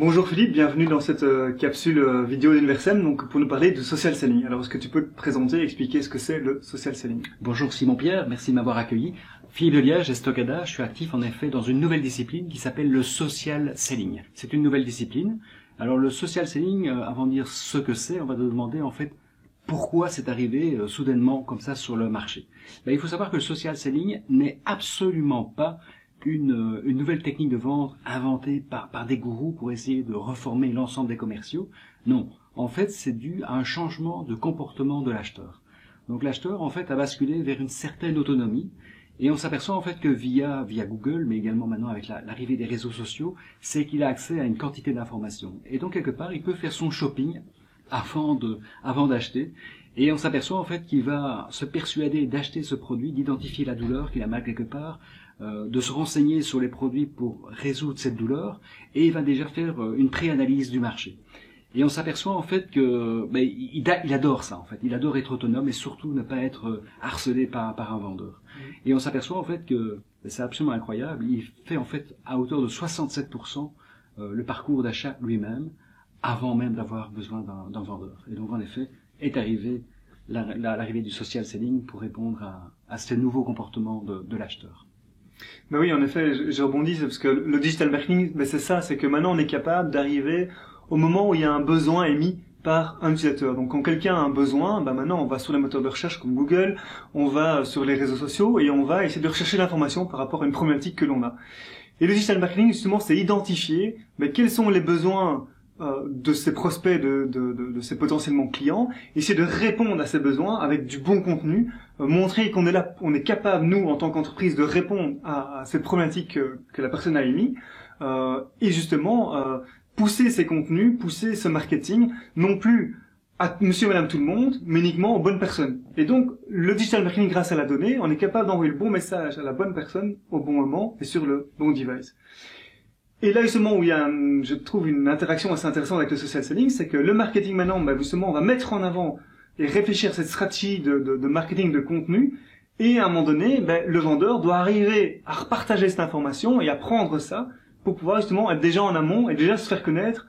Bonjour Philippe, bienvenue dans cette capsule vidéo d'Universem, donc pour nous parler de social selling. Alors est-ce que tu peux te présenter et expliquer ce que c'est le social selling? Bonjour Simon-Pierre, merci de m'avoir accueilli. Philippe de Liège et Stokada, je suis actif en effet dans une nouvelle discipline qui s'appelle le social selling. C'est une nouvelle discipline. Alors le social selling, avant de dire ce que c'est, on va te demander en fait pourquoi c'est arrivé soudainement comme ça sur le marché. Il faut savoir que le social selling n'est absolument pas une nouvelle technique de vente inventée par des gourous pour essayer de reformer l'ensemble des commerciaux. Non, en fait, c'est dû à un changement de comportement de l'acheteur. Donc l'acheteur, en fait, a basculé vers une certaine autonomie et on s'aperçoit en fait que via Google, mais également maintenant avec l'arrivée des réseaux sociaux, c'est qu'il a accès à une quantité d'informations. Et donc quelque part, il peut faire son shopping avant d'acheter. Et on s'aperçoit en fait qu'il va se persuader d'acheter ce produit, d'identifier la douleur qu'il a mal quelque part, de se renseigner sur les produits pour résoudre cette douleur, et il va déjà faire une pré-analyse du marché. Et on s'aperçoit en fait que il adore ça en fait, il adore être autonome et surtout ne pas être harcelé par un vendeur. Et on s'aperçoit en fait que c'est absolument incroyable, il fait en fait à hauteur de 67% le parcours d'achat lui-même avant même d'avoir besoin d'un vendeur. Et donc en effet est arrivé l'arrivée du social selling pour répondre à ce nouveau comportement de l'acheteur. Ben oui, en effet, je rebondis, parce que le digital marketing, c'est ça, c'est que maintenant on est capable d'arriver au moment où il y a un besoin émis par un utilisateur. Donc quand quelqu'un a un besoin, maintenant on va sur les moteurs de recherche comme Google, on va sur les réseaux sociaux et on va essayer de rechercher l'information par rapport à une problématique que l'on a. Et le digital marketing, justement, c'est identifier quels sont les besoins de ces prospects, de ces potentiellement clients, essayer de répondre à ces besoins avec du bon contenu, montrer qu'on est là, on est capable, nous, en tant qu'entreprise, de répondre à cette problématique que la personne a émise, et justement pousser ces contenus, pousser ce marketing, non plus à monsieur et madame tout le monde, mais uniquement aux bonnes personnes. Et donc, le digital marketing, grâce à la donnée, on est capable d'envoyer le bon message à la bonne personne au bon moment et sur le bon device. Et là, justement, où il y a, je trouve, une interaction assez intéressante avec le social selling, c'est que le marketing, maintenant, justement, on va mettre en avant et réfléchir à cette stratégie de marketing de contenu, et à un moment donné, le vendeur doit arriver à repartager cette information et à prendre ça pour pouvoir, justement, être déjà en amont et déjà se faire connaître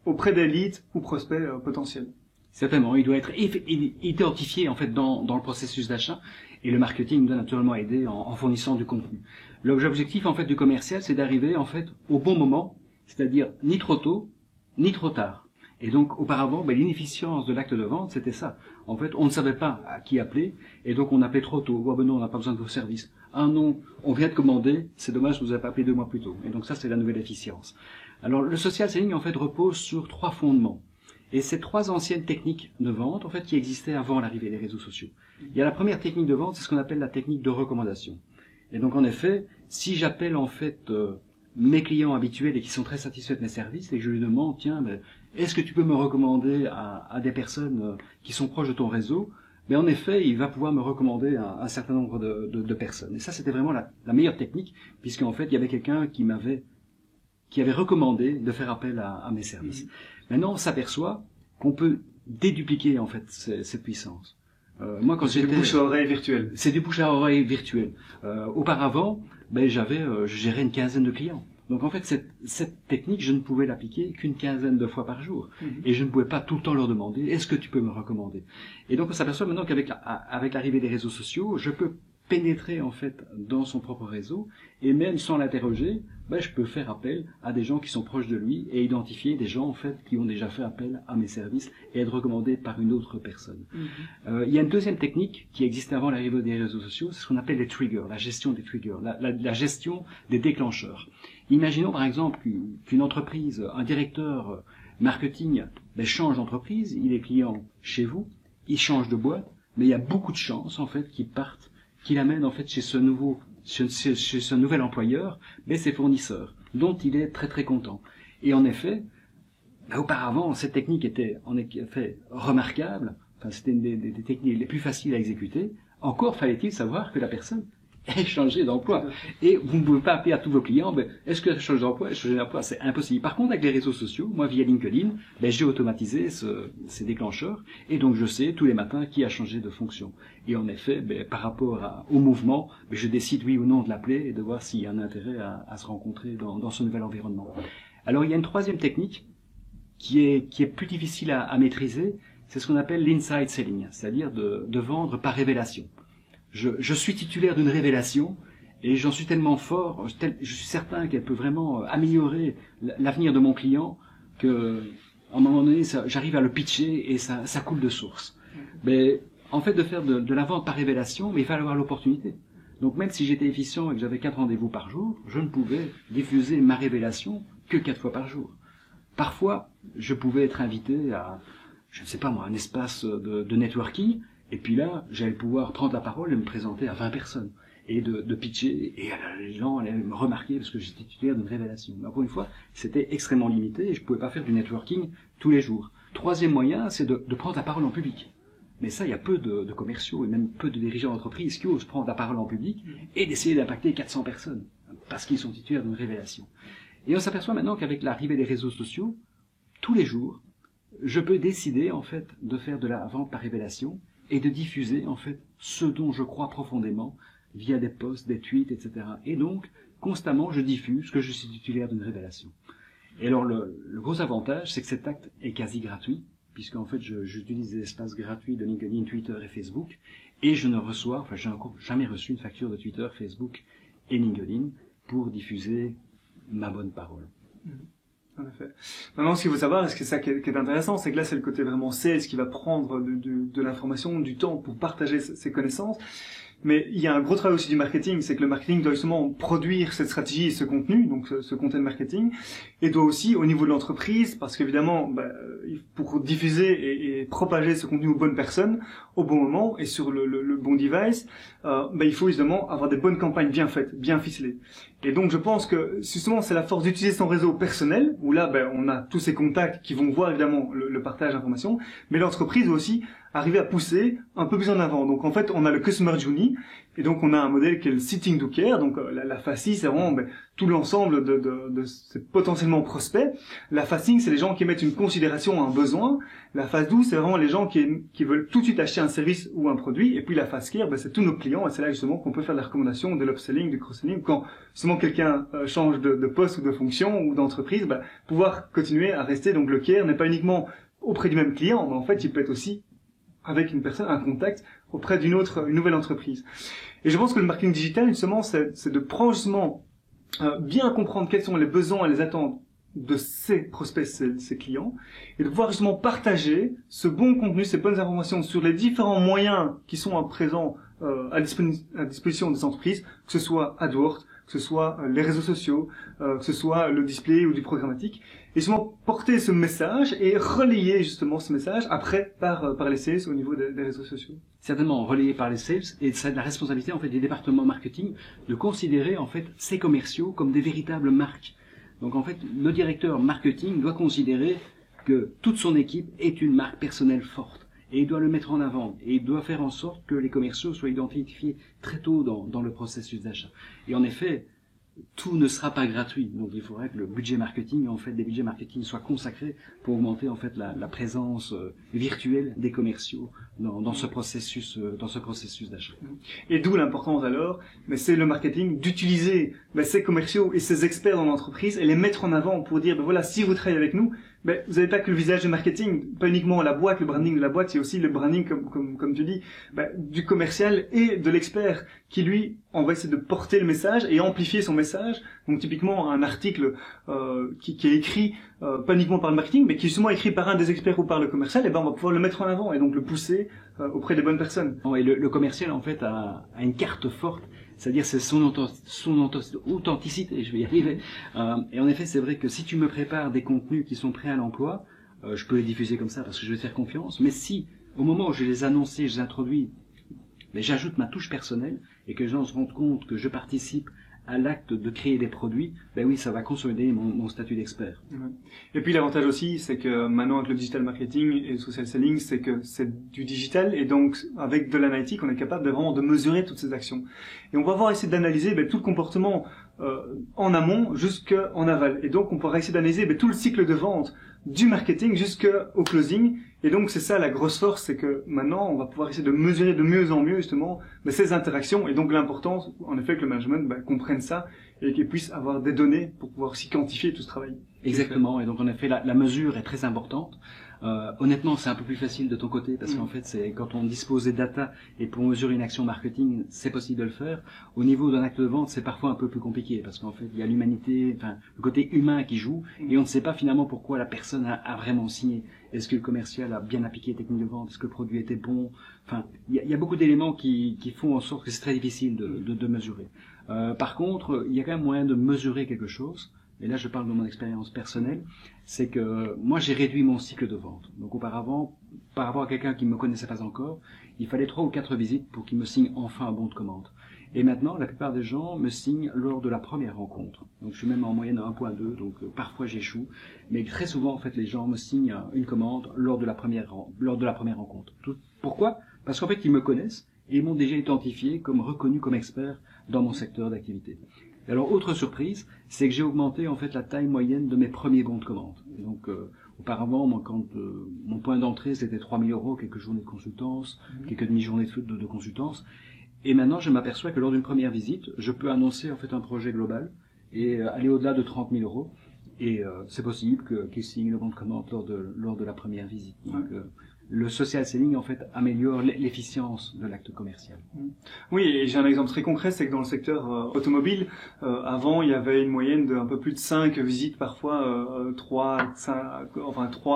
auprès des leads ou prospects potentiels. Certainement, il doit être identifié en fait dans le processus d'achat, et le marketing doit naturellement aider en fournissant du contenu. L'objectif en fait du commercial, c'est d'arriver en fait au bon moment, c'est-à-dire ni trop tôt ni trop tard. Et donc auparavant, l'inefficience de l'acte de vente, c'était ça. En fait, on ne savait pas à qui appeler, et donc on appelait trop tôt. Non, on n'a pas besoin de vos services. Ah non, on vient de commander, c'est dommage, vous avez pas appelé 2 mois plus tôt. Et donc ça, c'est la nouvelle efficience. Alors le social selling en fait repose sur 3 fondements. Et ces 3 anciennes techniques de vente, en fait, qui existaient avant l'arrivée des réseaux sociaux. Il y a la première technique de vente, c'est ce qu'on appelle la technique de recommandation. Et donc, en effet, si j'appelle, en fait, mes clients habituels et qui sont très satisfaits de mes services, et que je lui demande, tiens, est-ce que tu peux me recommander à des personnes qui sont proches de ton réseau? En effet, il va pouvoir me recommander un certain nombre de personnes. Et ça, c'était vraiment la meilleure technique, puisqu'en fait, il y avait quelqu'un qui avait recommandé de faire appel à mes services. Maintenant, on s'aperçoit qu'on peut dédupliquer en fait cette puissance. Moi, quand c'est du bouche à oreille virtuel. C'est du bouche à oreille virtuel. Auparavant, je gérais une quinzaine de clients. Donc en fait, cette technique, je ne pouvais l'appliquer qu'une quinzaine de fois par jour. Et je ne pouvais pas tout le temps leur demander, est-ce que tu peux me recommander? Et donc on s'aperçoit maintenant qu'avec l'arrivée des réseaux sociaux, je peux pénétrer en fait dans son propre réseau, et même sans l'interroger, je peux faire appel à des gens qui sont proches de lui et identifier des gens en fait qui ont déjà fait appel à mes services et être recommandés par une autre personne. Il y a une deuxième technique qui existait avant l'arrivée des réseaux sociaux, c'est ce qu'on appelle les triggers, la gestion des triggers, la gestion des déclencheurs. Imaginons par exemple qu'une entreprise, un directeur marketing change d'entreprise, il est client chez vous, il change de boîte, mais il y a beaucoup de chances en fait qu'il amène en fait chez ce nouvel employeur, ses fournisseurs, dont il est très très content. Et en effet, auparavant, cette technique était en effet remarquable, c'était une des techniques les plus faciles à exécuter. Encore fallait-il savoir que la personne ait changé d'emploi. Et vous ne pouvez pas appeler à tous vos clients, est-ce que changer d'emploi, changer d'emploi, c'est impossible. Par contre, avec les réseaux sociaux, moi via LinkedIn, j'ai automatisé ces déclencheurs, et donc je sais tous les matins qui a changé de fonction. Et en effet, par rapport au mouvement, je décide oui ou non de l'appeler et de voir s'il y a un intérêt à se rencontrer dans ce nouvel environnement. Alors il y a une troisième technique qui est plus difficile à maîtriser, c'est ce qu'on appelle l'inside selling, c'est-à-dire de vendre par révélation. Je suis titulaire d'une révélation et j'en suis tellement fort, je suis certain qu'elle peut vraiment améliorer l'avenir de mon client que à un moment donné, j'arrive à le pitcher et ça coule de source. Mais en fait, de faire de la vente par révélation, mais il fallait avoir l'opportunité. Donc même si j'étais efficient et que j'avais 4 rendez-vous par jour, je ne pouvais diffuser ma révélation que 4 fois par jour. Parfois, je pouvais être invité à, je ne sais pas moi, un espace de networking, et puis là, j'allais pouvoir prendre la parole et me présenter à 20 personnes, et de pitcher, et les gens allaient me remarquer parce que j'étais titulaire d'une révélation. Mais encore une fois, c'était extrêmement limité, et je ne pouvais pas faire du networking tous les jours. Troisième moyen, c'est de prendre la parole en public. Mais ça, il y a peu de commerciaux et même peu de dirigeants d'entreprise qui osent prendre la parole en public et d'essayer d'impacter 400 personnes, parce qu'ils sont titulaires d'une révélation. Et on s'aperçoit maintenant qu'avec l'arrivée des réseaux sociaux, tous les jours, je peux décider, en fait, de faire de la vente par révélation et de diffuser, en fait, ce dont je crois profondément via des posts, des tweets, etc. Et donc, constamment, je diffuse que je suis titulaire d'une révélation. Et alors, le gros avantage, c'est que cet acte est quasi gratuit, puisqu'en fait, j'utilise des espaces gratuits de LinkedIn, Twitter et Facebook, et je ne reçois, enfin, j'ai encore jamais reçu une facture de Twitter, Facebook et LinkedIn pour diffuser ma bonne parole. En effet. Maintenant, ce qu'il faut savoir, et ce que ça qui est intéressant, c'est que là, c'est le côté vraiment sales qui va prendre de l'information, du temps pour partager ses connaissances. Mais il y a un gros travail aussi du marketing, c'est que le marketing doit justement produire cette stratégie et ce contenu, donc ce content marketing, et doit aussi, au niveau de l'entreprise, parce qu'évidemment, pour diffuser et propager ce contenu aux bonnes personnes, au bon moment, et sur le bon device, il faut évidemment avoir des bonnes campagnes bien faites, bien ficelées. Et donc, je pense que, justement, c'est la force d'utiliser son réseau personnel, où là, on a tous ces contacts qui vont voir, évidemment, le partage d'informations, mais l'entreprise doit aussi arriver à pousser un peu plus en avant. Donc, en fait, on a le Customer Journey, et donc on a un modèle qui est le Sitting to Care. Donc, la FACI, c'est vraiment tout l'ensemble de ces potentiellement prospects. La phasing, c'est les gens qui mettent une considération à un besoin. La phase 12, c'est vraiment les gens qui veulent tout de suite acheter un service ou un produit. Et puis la phase care, c'est tous nos clients. Et c'est là justement qu'on peut faire de la recommandation, de l'upselling, du cross-selling. Quand justement quelqu'un change de poste ou de fonction ou d'entreprise, pouvoir continuer à rester. Donc le care n'est pas uniquement auprès du même client, mais en fait, il peut être aussi avec une personne, un contact auprès une nouvelle entreprise. Et je pense que le marketing digital, justement, c'est de prendre justement bien comprendre quels sont les besoins et les attentes de ses prospects, ses clients, et de pouvoir justement partager ce bon contenu, ces bonnes informations sur les différents moyens qui sont à présent à disposition des entreprises, que ce soit AdWords, que ce soit les réseaux sociaux, que ce soit le display ou du programmatique, et justement porter ce message et relayer justement ce message après par les sales au niveau des réseaux sociaux. Certainement relayé par les sales, et c'est la responsabilité en fait des départements marketing de considérer en fait ces commerciaux comme des véritables marques. Donc en fait, le directeur marketing doit considérer que toute son équipe est une marque personnelle forte. Et il doit le mettre en avant. Et il doit faire en sorte que les commerciaux soient identifiés très tôt dans le processus d'achat. Et en effet, tout ne sera pas gratuit. Donc il faudrait que le budget marketing, en fait, des budgets marketing soient consacrés pour augmenter en fait la présence virtuelle des commerciaux dans ce processus d'achat. Et d'où l'importance alors, c'est le marketing d'utiliser ces commerciaux et ces experts dans l'entreprise et les mettre en avant pour dire voilà, si vous travaillez avec nous, vous n'avez pas que le visage du marketing, pas uniquement la boîte, le branding de la boîte, c'est aussi le branding, comme tu dis, du commercial et de l'expert qui, lui, on va essayer de porter le message et amplifier son message. Donc, typiquement, un article qui est écrit pas uniquement par le marketing, mais qui est justement écrit par un des experts ou par le commercial, on va pouvoir le mettre en avant et donc le pousser auprès des bonnes personnes. Et le commercial, en fait, a une carte forte. C'est-à-dire c'est son authenticité, je vais y arriver. Et en effet, c'est vrai que si tu me prépares des contenus qui sont prêts à l'emploi, je peux les diffuser comme ça parce que je vais te faire confiance. Mais si, au moment où je les annonce, je les introduis, j'ajoute ma touche personnelle et que les gens se rendent compte que je participe à l'acte de créer des produits, oui, ça va consolider mon statut d'expert. Ouais. Et puis l'avantage aussi, c'est que maintenant avec le digital marketing et le social selling, c'est que c'est du digital et donc avec de l'analytique, on est capable de mesurer toutes ces actions. Et on va pouvoir essayer d'analyser tout le comportement en amont jusqu'en aval. Et donc on pourra essayer d'analyser tout le cycle de vente du marketing jusqu'au closing Et donc c'est ça la grosse force, c'est que maintenant on va pouvoir essayer de mesurer de mieux en mieux justement ces interactions, et donc l'importance en effet que le management comprenne ça et qu'il puisse avoir des données pour pouvoir aussi quantifier tout ce travail. Exactement, et donc en effet la mesure est très importante. Honnêtement, c'est un peu plus facile de ton côté parce qu'en fait, c'est quand on dispose des data et pour mesurer une action marketing, c'est possible de le faire. Au niveau d'un acte de vente, c'est parfois un peu plus compliqué parce qu'en fait, il y a l'humanité, enfin le côté humain qui joue et on ne sait pas finalement pourquoi la personne a vraiment signé. Est-ce que le commercial a bien appliqué les techniques de vente? Est-ce que le produit était bon? Enfin, il y a beaucoup d'éléments qui font en sorte que c'est très difficile de mesurer. Par contre, il y a quand même moyen de mesurer quelque chose. Et là, je parle de mon expérience personnelle, c'est que moi, j'ai réduit mon cycle de vente. Donc auparavant, par rapport à quelqu'un qui ne me connaissait pas encore, il fallait 3 ou 4 visites pour qu'il me signe enfin un bon de commande. Et maintenant, la plupart des gens me signent lors de la première rencontre. Donc je suis même en moyenne à 1.2, donc parfois j'échoue. Mais très souvent, en fait, les gens me signent une commande lors de la première rencontre. Pourquoi? Parce qu'en fait, ils me connaissent et ils m'ont déjà identifié comme reconnu comme expert dans mon secteur d'activité. Alors, autre surprise, c'est que j'ai augmenté en fait la taille moyenne de mes premiers bons de commande. Et donc, auparavant, moi, quand mon point d'entrée c'était 3 000 €, quelques journées de consultance, quelques demi-journées de consultance, et maintenant, je m'aperçois que lors d'une première visite, je peux annoncer en fait un projet global et aller au-delà de 30 000 €. Et c'est possible qu'ils signent le bon de commande lors de la première visite. Donc, le social selling en fait améliore l'efficience de l'acte commercial. Oui, et j'ai un exemple très concret, c'est que dans le secteur automobile, avant il y avait une moyenne de un peu plus de 5 visites, parfois 3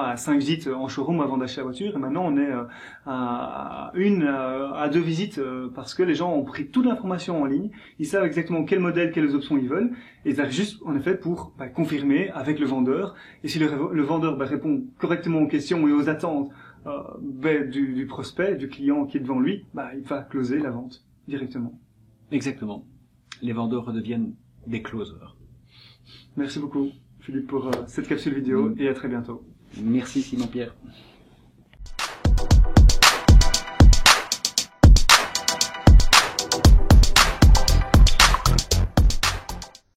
à 5 visites en showroom avant d'acheter la voiture, et maintenant on est à 1 à 2 visites parce que les gens ont pris toute l'information en ligne, ils savent exactement quel modèle, quelles options ils veulent, et ils arrivent juste en effet pour confirmer avec le vendeur, et si le vendeur répond correctement aux questions et aux attentes du prospect, du client qui est devant lui, il va closer la vente directement. Exactement. Les vendeurs redeviennent des closers. Merci beaucoup, Philippe, pour cette capsule vidéo et à très bientôt. Merci Simon-Pierre.